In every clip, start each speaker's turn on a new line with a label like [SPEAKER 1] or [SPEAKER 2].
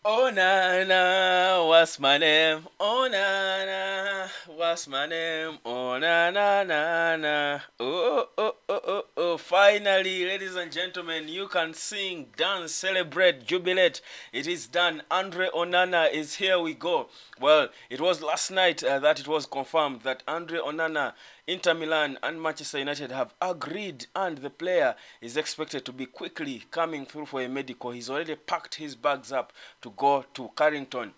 [SPEAKER 1] Onana, what's my name? Onana, what's my name? Onana, na, na. Oh. Finally, ladies and gentlemen, you can sing, dance, celebrate, jubilate. It is done. Andre Onana is here. We go. Well, it was last night that it was confirmed that Andre Onana, Inter Milan, and Manchester United have agreed, and the player is expected to be quickly coming through for a medical. He's already packed his bags up to go to Carrington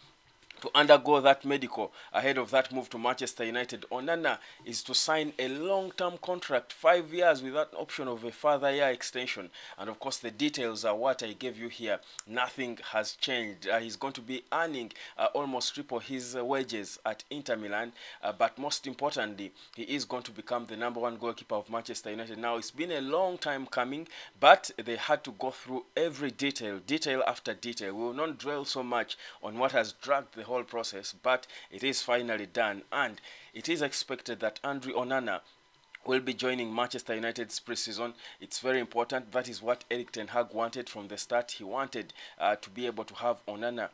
[SPEAKER 1] to undergo that medical ahead of that move to Manchester United. Onana is to sign a long-term contract, 5 years with that option of a further year extension. And of course, the details are what I gave you here. Nothing has changed. He's going to be earning almost triple his wages at Inter Milan. But most importantly, he is going to become the number one goalkeeper of Manchester United. Now, it's been a long time coming, but they had to go through every detail after detail. We will not dwell so much on what has dragged the whole process, but it is finally done, and it is expected that Andre Onana will be joining Manchester United's preseason. It's very important. That is what Eric Ten Hag wanted from the start. He wanted to be able to have Onana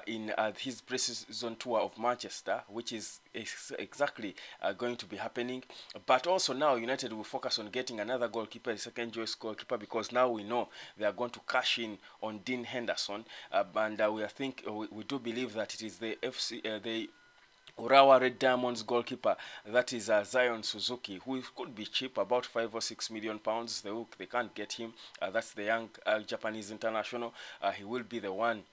[SPEAKER 1] in his preseason tour of Manchester, which is exactly going to be happening. But also now United will focus on getting another goalkeeper, a second choice goalkeeper, because now we know they are going to cash in on Dean Henderson, and we do believe that it is the Urawa Red Diamonds goalkeeper, that is Zion Suzuki, who could be cheap, about £5 or £6 million. They can't get him. That's the young Japanese international. He will be the one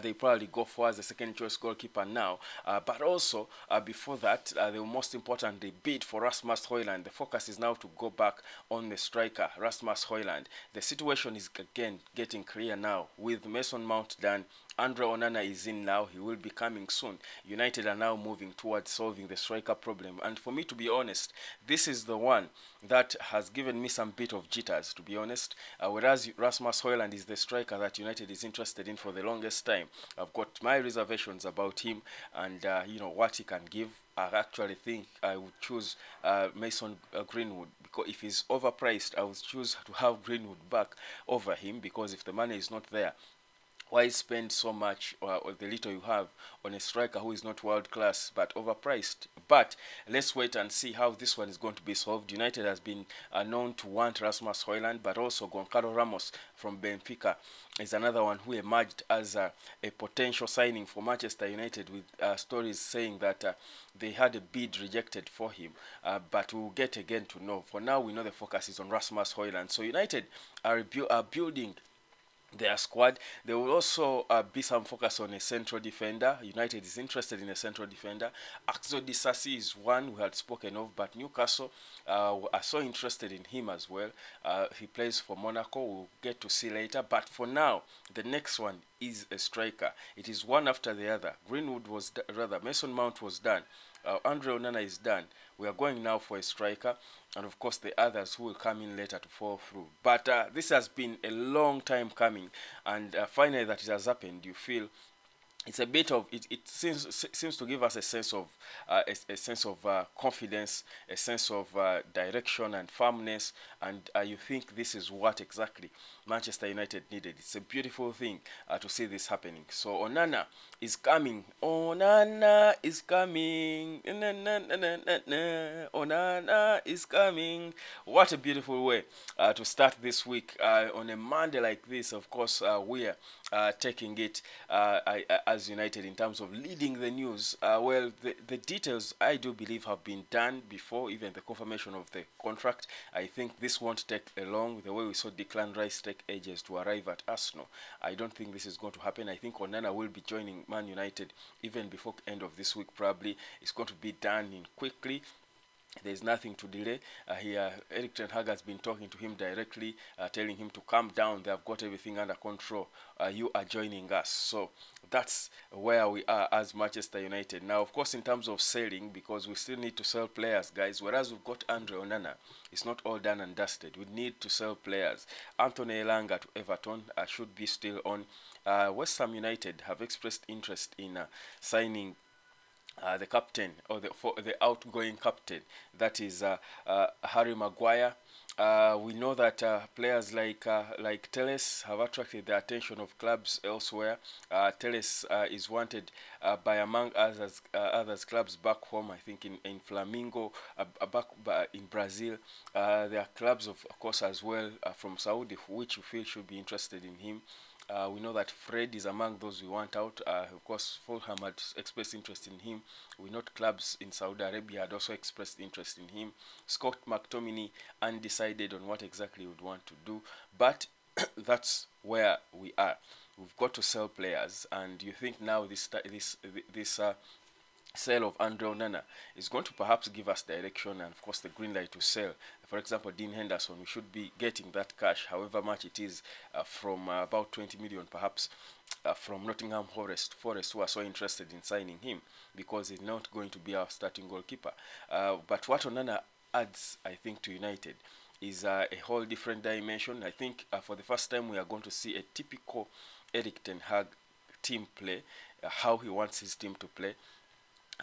[SPEAKER 1] they probably go for as the second choice goalkeeper now. But also, before that, they will most importantly bid for Rasmus Højlund. The focus is now to go back on the striker, Rasmus Højlund. The situation is again getting clear now with Mason Mount done. Andre Onana is in now. He will be coming soon. United are now moving towards solving the striker problem. And for me, to be honest, this is the one that has given me some bit of jitters, to be honest. Whereas Rasmus Højlund is the striker that United is interested in for the longest time. I've got my reservations about him and what he can give. I actually think I would choose Mason Greenwood, because if he's overpriced, I would choose to have Greenwood back over him, because if the money is not there, why spend so much or the little you have on a striker who is not world class but overpriced? But let's wait and see how this one is going to be solved. United has been known to want Rasmus Højlund, but also Goncalo Ramos from Benfica is another one who emerged as a potential signing for Manchester United, with stories saying that they had a bid rejected for him. But we'll get again to know. For now, we know the focus is on Rasmus Højlund. So United are building their squad. There will also be some focus on a central defender. United is interested in a central defender. Axel Disasi is one we had spoken of, but Newcastle are so interested in him as well. He plays for Monaco. We'll get to see later. But for now, the next one is a striker. It is one after the other. Mason Mount was done. Andre Onana is done. We are going now for a striker, and of course the others who will come in later to fall through. But this has been a long time coming, and finally that it has happened. You feel it's a bit of it seems to give us a sense of confidence, a sense of direction and firmness, and you think this is what exactly Manchester United needed. It's a beautiful thing to see this happening. So Onana is coming. Onana is coming. Na, na, na, na, na, na. Onana is coming. What a beautiful way to start this week on a Monday like this. Of course, we are taking it as United in terms of leading the news. Well, the details I do believe have been done before even the confirmation of the contract. I think this won't take long. The way we saw Declan Rice take ages to arrive at Arsenal, I don't think this is going to happen. I think Onana will be joining Man United even before the end of this week. Probably it's going to be done in quickly. There's nothing to delay. Eric Ten Hag has been talking to him directly, telling him to calm down. They have got everything under control. You are joining us. So that's where we are as Manchester United. Now, of course, in terms of selling, because we still need to sell players, guys, whereas we've got Andre Onana, it's not all done and dusted. We need to sell players. Anthony Elanga to Everton should be still on. West Ham United have expressed interest in signing the captain, or the outgoing captain, that is Harry Maguire. We know that players like Teles have attracted the attention of clubs elsewhere. Teles is wanted by among others clubs back home. I think in Flamingo, back in Brazil. There are clubs of course as well from Saudi which we feel should be interested in him. We know that Fred is among those we want out. Of course, Fulham had expressed interest in him. We know clubs in Saudi Arabia had also expressed interest in him. Scott McTominay undecided on what exactly he would want to do, but that's where we are. We've got to sell players, and you think now this sale of Andre Onana is going to perhaps give us direction and of course the green light to sell. For example, Dean Henderson, we should be getting that cash, however much it is, from about 20 million perhaps from Nottingham Forest, who are so interested in signing him because he's not going to be our starting goalkeeper. But what Onana adds, I think, to United is a whole different dimension. I think for the first time we are going to see a typical Eric Ten Hag team play, how he wants his team to play.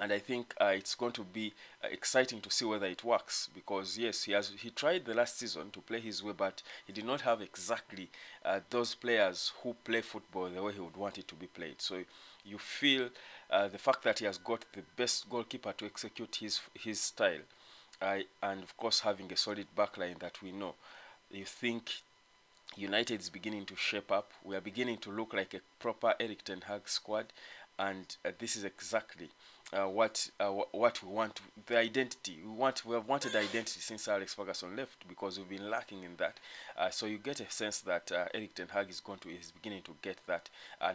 [SPEAKER 1] And I think it's going to be exciting to see whether it works, because yes, he tried the last season to play his way, but he did not have exactly those players who play football the way he would want it to be played. So you feel the fact that he has got the best goalkeeper to execute his style, and of course having a solid backline that we know, you think United is beginning to shape up. We are beginning to look like a proper Eric Ten Hag squad, and this is exactly what we want. The identity we have wanted identity since Alex Ferguson left, because we've been lacking in that. So you get a sense that Eric Ten Hag is beginning to get that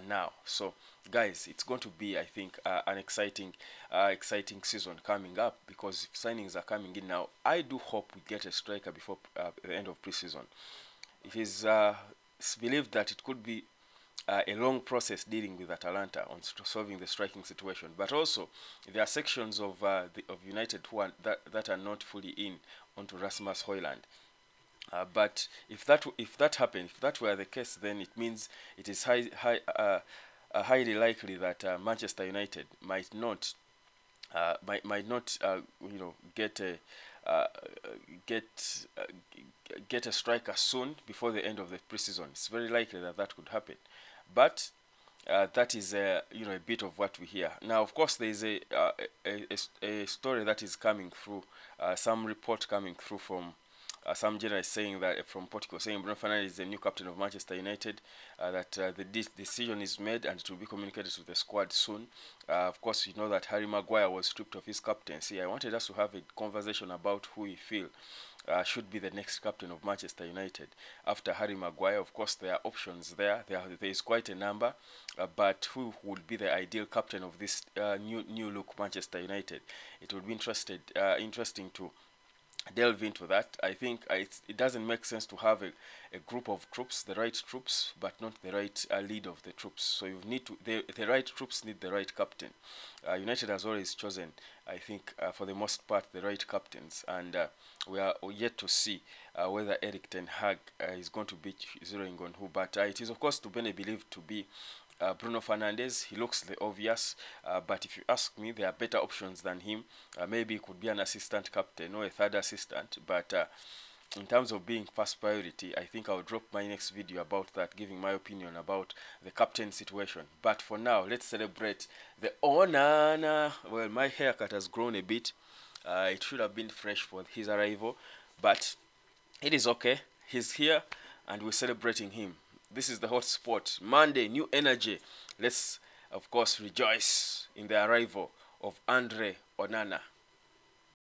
[SPEAKER 1] now. So guys, it's going to be, I think, an exciting season coming up, because if signings are coming in now, I do hope we get a striker before the end of preseason. It is believed that it could be a long process dealing with Atalanta on solving the striking situation, but also there are sections of United who are that are not fully in onto Rasmus Højlund. But if that happened, if that were the case, then it means it is highly likely that Manchester United might not get a uh, get uh, get a striker soon before the end of the preseason. It's very likely that that could happen, but that is a bit of what we hear now. Of course, there is a story that is coming through, some report coming through from some journalists saying that from Portugal, saying Bruno Fernandes is the new captain of Manchester United, that the decision is made and it will be communicated to the squad soon. Of course, you know that Harry Maguire was stripped of his captaincy. I wanted us to have a conversation about who we feel should be the next captain of Manchester United after Harry Maguire. Of course, there are options there. There is quite a number, but who would be the ideal captain of this new look Manchester United? It would be interesting to delve into that. I think it doesn't make sense to have a group of troops, the right troops, but not the right lead of the troops. So you need to the right troops need the right captain. United has always chosen, I think, for the most part, the right captains, and we are yet to see whether Eric Ten Hag is going to be zeroing on who. But it is of course to be believed to be Bruno Fernandes. He looks the obvious, but if you ask me, there are better options than him. Maybe he could be an assistant captain or a third assistant, but in terms of being first priority, I think I'll drop my next video about that, giving my opinion about the captain situation. But for now, let's celebrate the Onana. Well, my haircut has grown a bit. It should have been fresh for his arrival, but it is okay. He's here, and we're celebrating him. This is the hot spot. Monday, new energy. Let's, of course, rejoice in the arrival of Andre Onana.